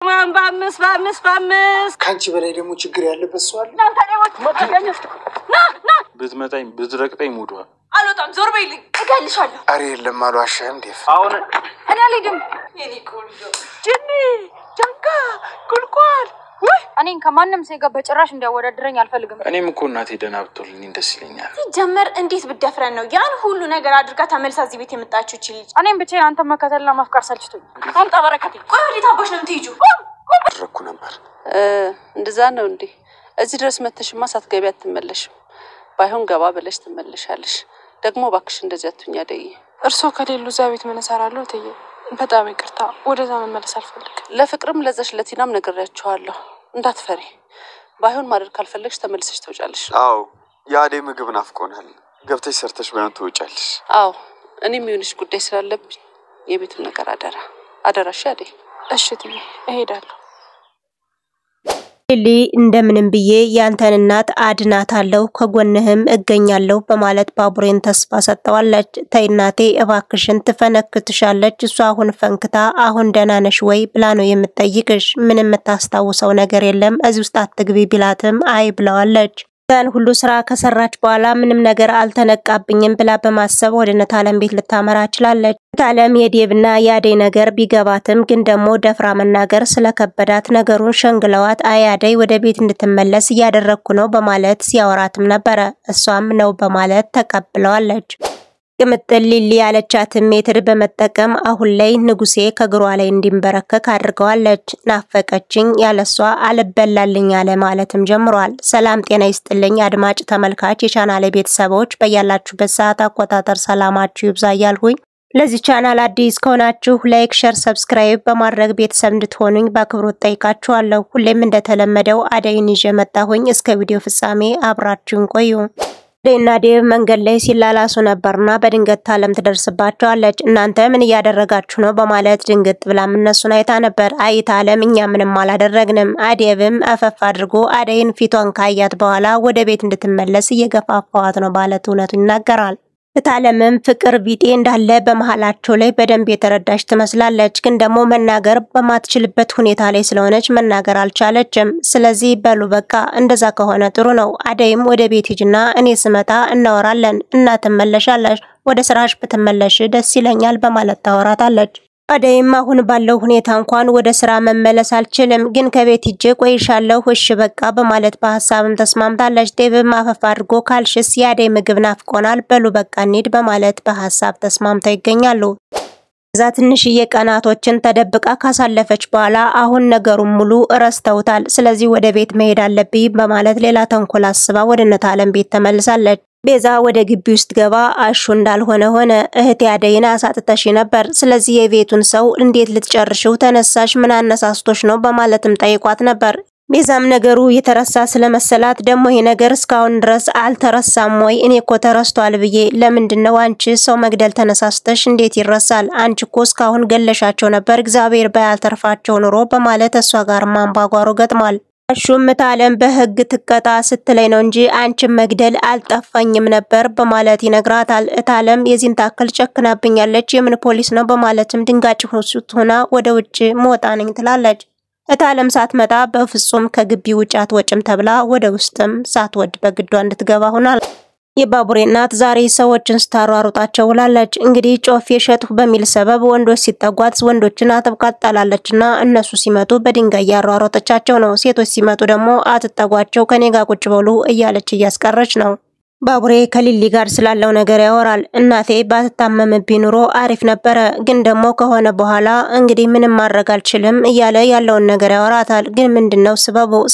ባምስ ካንቺ በላይ ደግሞ ችግር ያለበት ሰው አለ እናንተ ደሞት ማታገኘስ ና ብትመጣኝ ብትረቅጠኝ ሙዷል አልወጣም ዞር በይልኝ እገልሻለሁ አሬ የለም አልዋሻም ዴፍ አሁን እኔ አልሄድም የኔ ቆንጆ ጅኒ ጃንካ ቁልቋል ወይ እኔን ከማንንም ሰው ጋር በጭራሽ እንዲያወዳድረኝ አልፈልግም እኔም እኮ እናቴ ደና ብትልኝ ደስ ይለኛል ሲጀመር እንዴት ብደፍረን ነው ያን ሁሉ ነገር አድርጋ ተመልሳ እዚህ ቤት የመጣችው እቺ ልጅ እኔም ብቻ አንተ መከተልና ማፍቀር ሰልችቶኝ አምጣ በረከቴ ቆይ ወዴት አባሽ ነው የምትሄጂው አድርኩ ነበር እንደዛ ነው እንዴ እዚህ ድረስ መተሽማ ሳትገቢ አትመለሽም ባይሆን ገባ ብለሽ ትመለሻለሽ ደግሞ ባክሽ እንደዚህ አትኛ ደይ እርሶ ከሌሉ ዛቤት ምን ሰራለው ተይ በጣም ይቅርታ ወደዛ መመለስ አልፈልግም ለፍቅርም ለዛሽ ለቲናም ነገርያቸዋለሁ እንዳትፈሪ ባይሆን ማድረግ ካልፈለግሽ ተመልሰሽ ትወጫለሽ አው ያዴ ምግብ ናፍቆናል ገብተሽ ሰርተሽ ባይሆን ትወጫለሽ አው እኔም ይሁንሽ ጉዳይ ስላለብኝ የቤቱን ነገር አደራሽ ያዴ እሺ ትይ እሄዳለሁ ሊ እንደምንም ብዬ ያንተን እናት አድናታለሁ ከጎንህም እገኛለሁ በማለት ባቡሬን ተስፋ ሰጠዋለች ተይናቴ እባክሽን ትፈነክትሻለች እሷ አሁን ፈንክታ አሁን ደህና ነሽ ወይ ብላ ነው የምትጠይቅሽ ምንም የምታስታውሰው ነገር የለም እዚህ ውስጥ አትግቢ ቢላትም አይ ብለዋለች ያን ሁሉ ስራ ከሰራች በኋላ ምንም ነገር አልተነቃብኝም ብላ በማሰብ ወደ ነታለም ቤት ልታመራ ችላለች ነታለም የዴቭና ያዴ ነገር ቢገባትም ግን ደግሞ ደፍራ መናገር ስለከበዳት ነገሩን ሸንግለዋት አያዴ ወደ ቤት እንድትመለስ ያደረኩ ነው በማለት ሲያወራትም ነበር እሷም ነው በማለት ተቀብለዋለች ቅምጥል ሊሊ ያለቻት ሜትር በመጠቀም አሁን ላይ ንጉሴ ከግሯ ላይ እንዲንበረከክ አድርገዋለች ናፈቀችኝ ያለሷ አልበላልኝ ያለ ማለትም ጀምሯል ሰላም ጤና ይስጥልኝ አድማጭ ተመልካች የቻናሌ ቤተሰቦች በያላችሁበት ሰዓት አቆጣጠር ሰላማችሁ ይብዛያልሁኝ ለዚህ ቻናል አዲስ ከሆናችሁ ላይክ ሼር ሰብስክራይብ በማድረግ ቤተሰብ እንድትሆኑኝ በአክብሮት ጠይቃችኋለሁ ሁሌም እንደተለመደው አደይን ይዤ መጣሁኝ እስከ ቪዲዮ ፍጻሜ አብራችሁን ቆዩ ደና ዴቭ መንገድ ላይ ሲላላሱ ነበርና በድንገት ታለም ትደርስባቸዋለች እናንተ ምን ያደረጋችሁ ነው በማለት ድንገት ብላም እነሱን አይታ ነበር አይታ አለም እኛ ምንም አላደረግንም አዴቭም አፈፍ አድርጎ አደይን ፊቷን ካያት በኋላ ወደ ቤት እንድትመለስ እየገፋፋዋት ነው ማለት እውነቱን ይናገራል ታለምም ፍቅር ቢጤ እንዳለ በመሃላቸው ላይ በደንብ የተረዳች ትመስላለች ግን ደግሞ መናገር በማትችልበት ሁኔታ ላይ ስለሆነች መናገር አልቻለችም ስለዚህ በሉ በቃ እንደዛ ከሆነ ጥሩ ነው አደይም ወደ ቤት ሂጅና እኔ ስመጣ እናወራለን እናተመለሻለሽ ወደ ስራሽ በተመለሽ ደስ ይለኛል በማለት ታወራታለች አደይም አሁን ባለው ሁኔታ እንኳን ወደ ስራ መመለስ አልችልም ግን ከቤት ሂጄ ቆይሻለሁ እሺ በቃ በማለት በሐሳብም ተስማምታለች ዴቭም አፈፍ አድርጎ ካልሽስ ያደይ ምግብ ናፍቆናል በሉ በቃ እንሂድ በማለት በሐሳብ ተስማምተው ይገኛሉ እዛ ትንሽዬ ቀናቶችን ተደብቃ ካሳለፈች በኋላ አሁን ነገሩን ሙሉ ረስተውታል ስለዚህ ወደ ቤት መሄድ አለብኝ በማለት ሌላ ተንኮል አስባ ወደ ነታለም ቤት ተመልሳለች ቤዛ ወደ ግቢ ውስጥ ገባ አሹ እንዳልሆነ ሆነ እህት ያደይና አሳጥተሽ ነበር ስለዚህ የቤቱን ሰው እንዴት ልትጨርሽው ተነሳሽ ምን አነሳስቶሽ ነው በማለትም ጠይቋት ነበር ቤዛም ነገሩ የተረሳ ስለመሰላት ደግሞ ይሄ ነገር እስካሁን ድረስ አልተረሳም ወይ እኔኮ ተረስቷል ብዬ ለምንድነው አንቺ ሰው መግደል ተነሳስተሽ እንዴት ይረሳል አንቺኮ እስካሁን ገለሻቸው ነበር እግዚአብሔር ባያልተርፋቸው ኑሮ በማለት እሷ ጋር ማንባጓሮ ገጥሟል አሹም ታለም በህግ ትቀጣ ስትለይ ነው እንጂ አንቺ መግደል አልጠፋኝም ነበር በማለት ይነግራታል ታለም የዚህን ታክል ጨክናብኛለች የምን ፖሊስ ነው በማለትም ድንጋጭ ሆና ወደ ውጭ ሞጣ ነኝ ትላለች ታለም ሳትመጣ በፍጹም ከግቢ ውጭ አትወጭም ተብላ ወደ ውስጥም ሳትወድ በግዷ እንድትገባ ሆናል የባቡሬ እናት ዛሬ ሰዎችን ስታሯሩጣቸው ውላለች እንግዲህ ጮፍ የሸጥሁ በሚል ሰበብ ወንዶች ሲጠጓት ወንዶችን አጥብቃጣላለችና እነሱ ሲመጡ በድንጋይ ያሯሯጠቻቸው ነው ሴቶች ሲመጡ ደግሞ አትጠጓቸው ከኔ ጋር ቁጭ በሉ እያለች እያስቀረች ነው ባቡሬ ከሊሊ ጋር ስላለው ነገር ያወራል እናቴ ባትታመምብኝ ኑሮ አሪፍ ነበር ግን ደግሞ ከሆነ በኋላ እንግዲህ ምንም ማድረግ አልችልም እያለ ያለውን ነገር ያወራታል ግን ምንድነው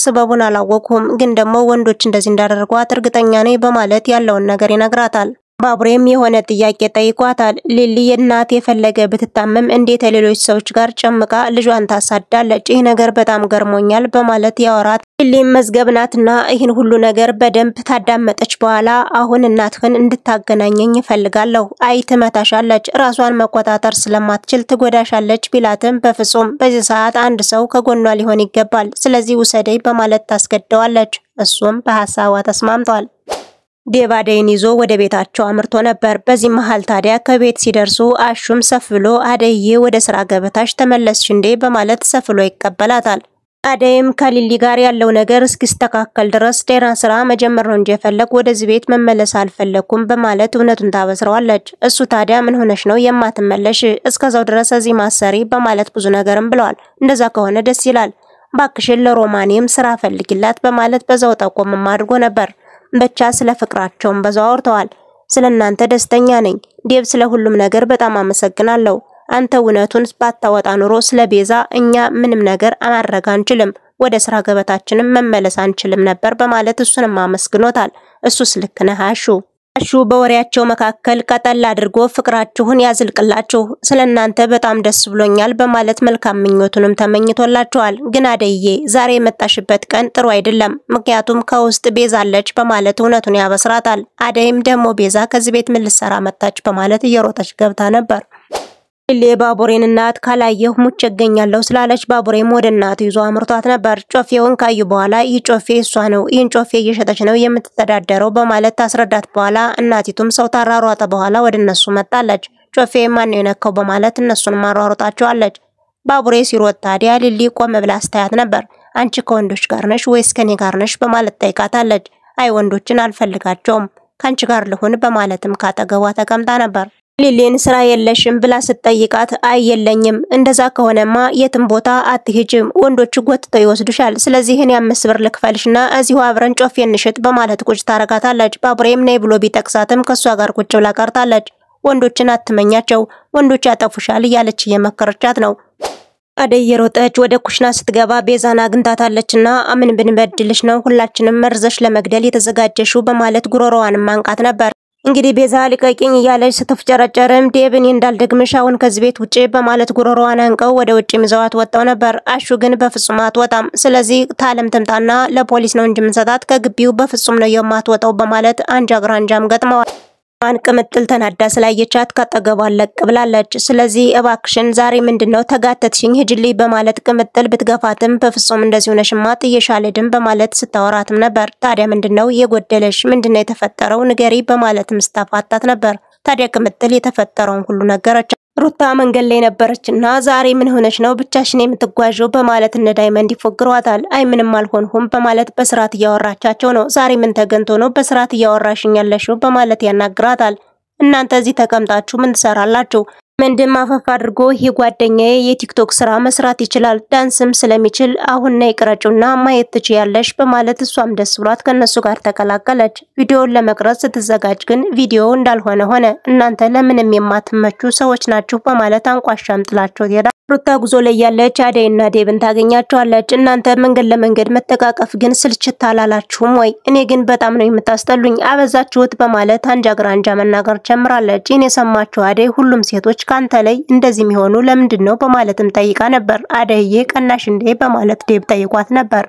ስበቡን አላወቅኩም ግን ደግሞ ወንዶች እንደዚህ እንዳደረጓት እርግጠኛ ነኝ በማለት ያለውን ነገር ይነግራታል ባቡሬም የሆነ ጥያቄ ጠይቋታል ሊሊ እናት የፈለገ ብትታመም እንዴት ሌሎች ሰዎች ጋር ጨምቃ ልጇን ታሳዳለች ይሄ ነገር በጣም ገርሞኛል በማለት ያወራት ሊሊም መዝገብናትና ይሄን ሁሉ ነገር በደንብ ታዳመጠች በኋላ አሁን እናትህን እንድታገናኘኝ ይፈልጋለሁ አይ ትመታሻለች ራሷን መቆጣጠር ስለማትችል ትጎዳሻለች ቢላትም በፍጹም በዚህ ሰዓት አንድ ሰው ከጎኗ ሊሆን ይገባል ስለዚህ ውሰደይ በማለት ታስገደዋለች እሱም በሐሳቧ ተስማምቷል ዴቭ አደይን ይዞ ወደ ቤታቸው አምርቶ ነበር። በዚህ መሃል ታዲያ ከቤት ሲደርሱ አሹም ሰፍ ብሎ አደይዬ ወደ ስራ ገበታሽ ተመለስሽ እንዴ በማለት ሰፍ ብሎ ይቀበላታል። አደይም ከሊሊ ጋር ያለው ነገር እስኪስተካከል ድረስ ደህና ስራ መጀመር ነው እንጂ የፈለኩ ወደዚህ ቤት መመለስ አልፈለኩም በማለት እውነቱን ታበስረዋለች። እሱ ታዲያ ምን ሆነሽ ነው የማትመለሽ? እስከዛው ድረስ እዚህ ማሰሪ በማለት ብዙ ነገርም ብለዋል። እንደዛ ከሆነ ደስ ይላል። ባክሽን ለሮማኒም ስራ ፈልግላት በማለት በዛው ጠቆምም አድርጎ ነበር። ብቻ ስለ ፍቅራቸውም በዛው አውርተዋል። ስለናንተ ደስተኛ ነኝ ዴቭ፣ ስለ ሁሉም ነገር በጣም አመሰግናለሁ። አንተ እውነቱን ባታወጣ ኑሮ ስለ ቤዛ እኛ ምንም ነገር ማድረግ አንችልም፣ ወደ ስራ ገበታችንም መመለስ አንችልም ነበር በማለት እሱንም አመስግኖታል። እሱስ ልክ ነህ አሹ በወሬያቸው መካከል ቀጠል አድርጎ ፍቅራችሁን ያዝልቅላችሁ፣ ስለናንተ በጣም ደስ ብሎኛል በማለት መልካም ምኞቱንም ተመኝቶላቸዋል። ግን አደይዬ ዛሬ የመጣሽበት ቀን ጥሩ አይደለም፣ ምክንያቱም ከውስጥ ቤዛ አለች በማለት እውነቱን ያበስራታል። አደይም ደግሞ ቤዛ ከዚህ ቤት ምን ልትሰራ መጣች በማለት እየሮጠች ገብታ ነበር። ባቡሬን እናት ካላየሁ ሙቼ እገኛለሁ ስላለች ባቡሬም ወደ እናቱ ይዞ አምርቷት ነበር። ጮፌውን ካዩ በኋላ ይህ ጮፌ እሷ ነው፣ ይህን ጮፌ እየሸጠች ነው የምትተዳደረው በማለት ታስረዳት በኋላ እናቲቱም ሰው ታራሯጠ በኋላ ወደ እነሱ መጣለች። ጮፌ ማን ነው የነካው በማለት እነሱን ማሯሯጣቸዋለች። ባቡሬ ሲሮጥ ታዲያ ሊሊ ቆም ብላ አስተያየት ነበር። አንቺ ከወንዶች ጋር ነሽ ወይስ ከኔ ጋር ነሽ በማለት ጠይቃታለች። አይ ወንዶችን አልፈልጋቸውም ካንቺ ጋር ልሁን በማለትም ካጠገቧ ተቀምጣ ነበር። ሊሊን ስራ የለሽም ብላ ስትጠይቃት አይ የለኝም፣ እንደዛ ከሆነማ የትም ቦታ አትሄጂም፣ ወንዶች ጎትተው ይወስዱሻል። ስለዚህ እኔ 5 ብር ልክፈልሽና እዚሁ አብረን ጮፌ እንሽጥ በማለት ቁጭ ታረጋታለች። ባቡሬም ነይ ብሎ ቢጠቅሳትም ከሷ ጋር ቁጭ ብላ ቀርታለች። ወንዶችን አትመኛቸው፣ ወንዶች ያጠፉሻል እያለች እየመከረቻት ነው። አደይ የሮጠች ወደ ኩሽና ስትገባ ቤዛን አግኝታታለችና ምን ብንበድልሽ ነው ሁላችንም መርዘሽ ለመግደል የተዘጋጀሽው በማለት ጉሮሮዋን ማንቃት ነበር። እንግዲህ ቤዛ ልቀቂኝ እያለች ስትፍጨረጨርም ዴቭን እንዳልደግምሽ አሁን ከዚህ ቤት ውጪ በማለት ጉሮሮዋን አንቀው ወደ ውጪ ይዘዋት ወጣው ነበር። አሹ ግን በፍጹም አትወጣም፣ ስለዚህ ታለም ትምጣና ለፖሊስ ነው እንጂ ምንሰጣት ከግቢው በፍጹም ነው የማትወጣው በማለት አንጃ ግራንጃም ገጥመዋል። ማን ቅምጥል ተናዳ ስላየቻት ካጠገቧ ለቅ ብላለች። ስለዚህ እባክሽን ዛሬ ምንድነው ተጋተትሽኝ ሂጅልኝ በማለት ቅምጥል ብትገፋትም በፍጹም እንደዚህ ሆነሽማ ጥየሻለድም በማለት ስታወራትም ነበር። ታዲያ ምንድነው የጎደለሽ? ምንድነው የተፈጠረው ንገሪ በማለትም ስታፋታት ነበር። ታዲያ ቅምጥል የተፈጠረውን ሁሉ ነገረች። ሩታ መንገድ ላይ ነበረችና ዛሬ ምን ሆነሽ ነው ብቻሽን የምትጓዥው በማለት እነ ዳይመንድ ይፎግሯታል። አይ ምንም አልሆንኩም በማለት በስርዓት እያወራቻቸው ነው። ዛሬ ምን ተገንቶ ነው በስርዓት እያወራሽኝ ያለሽው በማለት ያናግራታል። እናንተ እዚህ ተቀምጣችሁ ምን ትሰራላችሁ? ምንድን ማፈፍ አድርጎ ይህ ጓደኛዬ የቲክቶክ ስራ መስራት ይችላል፣ ዳንስም ስለሚችል አሁን ነይ ቅረጩና ማየት ትችያለሽ በማለት እሷም ደስ ብሏት ከነሱ ጋር ተቀላቀለች። ቪዲዮውን ለመቅረጽ ስትዘጋጅ ግን ቪዲዮ እንዳልሆነ ሆነ። እናንተ ለምንም የማትመቹ ሰዎች ናችሁ በማለት አንቋሻም ጥላቸው ይሄዳል። ሩታ ጉዞ ላይ ያለች አደይና ዴቭን ታገኛቸዋለች። እናንተ መንገድ ለመንገድ መተቃቀፍ ግን ስልችት አላላችሁም ወይ? እኔ ግን በጣም ነው የምታስጠሉኝ፣ አበዛችሁት በማለት አንጃ ግራንጃ መናገር ጀምራለች። እኔ ሰማችሁ አደይ ሁሉም ሴቶች ካንተ ላይ እንደዚህ የሚሆኑ ለምንድነው በማለትም ጠይቃ ነበር። አደይዬ ቀናሽ እንዴ በማለት ዴቭ ጠይቋት ነበር።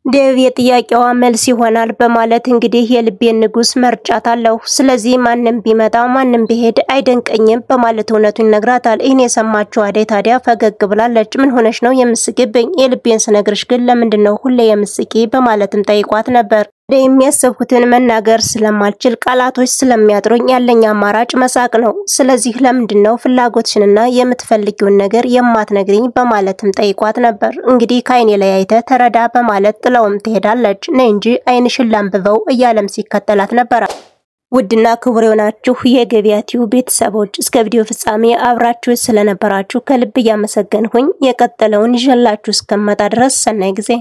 ዴቭ የጥያቄዋ መልስ ይሆናል በማለት እንግዲህ የልቤን ንጉስ መርጫታለሁ፣ ስለዚህ ማንም ቢመጣ ማንም ቢሄድ አይደንቀኝም በማለት እውነቱን ይነግራታል። እኔ የሰማችሁ አደይ ታዲያ ፈገግ ብላለች። ምን ሆነሽ ነው የምስቂብኝ? የልቤን ስነግርሽ ግን ለምንድነው ሁሌ የምስቂ በማለትም ጠይቋት ነበር። የሚያሰብኩትን መናገር ስለማልችል ቃላቶች ስለሚያጥሩኝ ያለኝ አማራጭ መሳቅ ነው። ስለዚህ ለምንድነው ፍላጎትሽንና የምትፈልጊውን ነገር የማትነግሪኝ በማለትም ጠይቋት ነበር። እንግዲህ ከአይኔ ላይ አይተ ተረዳ በማለት ጥለውም ትሄዳለች። ነይ እንጂ አይንሽን ላንብበው እያለም ሲከተላት ነበር። ውድና ክቡር የሆናችሁ የገበያ ቲዩብ ቤተሰቦች እስከ ቪዲዮ ፍጻሜ አብራችሁ ስለነበራችሁ ከልብ እያመሰገንኩኝ የቀጠለውን ይዤላችሁ እስከመጣ ድረስ ሰናይ ጊዜ